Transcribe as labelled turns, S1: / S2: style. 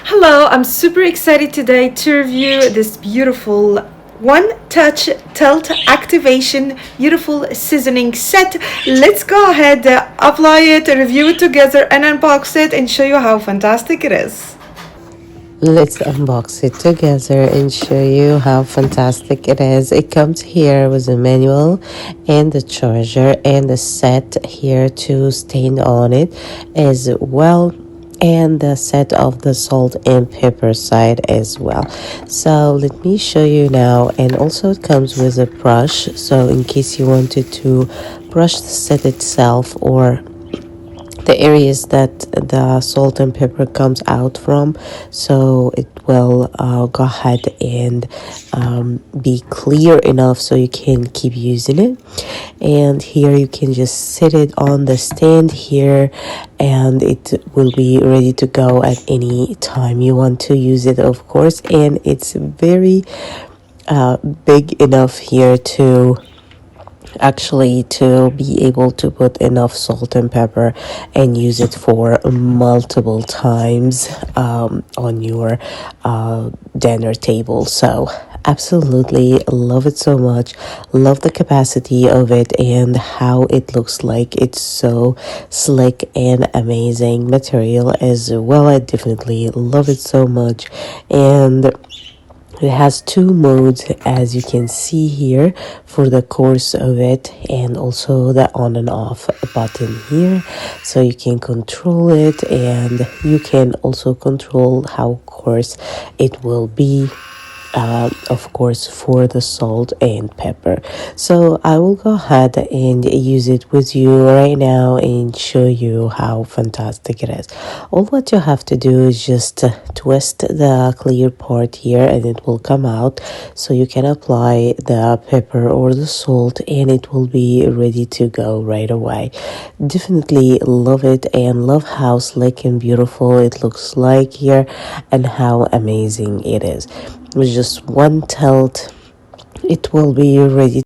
S1: Hello, I'm super excited today to review this beautiful one touch tilt activation beautiful seasoning set. Let's go ahead, apply it, review it together, and unbox it and show you how fantastic it is.
S2: Let's unbox it together and show you how fantastic it is. It comes here with a manual and the charger and the set here to stand on it as well, and the set of the salt and pepper side as well. So let me show you now. And also it comes with a brush, so in case you wanted to brush the set itself or the areas that the salt and pepper comes out from, so it will go ahead and be clear enough so you can keep using it. And here you can just set it on the stand here, and it will be ready to go at any time you want to use it, of course. And it's very big enough here to actually to be able to put enough salt and pepper and use it for multiple times on your dinner table. So absolutely love it so much. Love the capacity of it and how it looks like. It's so slick and amazing material as well. I definitely love it so much. And it has two modes, as you can see here, for the course of it, and also the on and off button here, so you can control it, and you can also control how coarse it will be, of course, for the salt and pepper. So I will go ahead and use it with you right now and show you how fantastic it is. All what you have to do is just twist the clear part here and it will come out, so you can apply the pepper or the salt and it will be ready to go right away. Definitely love it and love how slick and beautiful it looks like here and how amazing it is. With just one tilt, it will be ready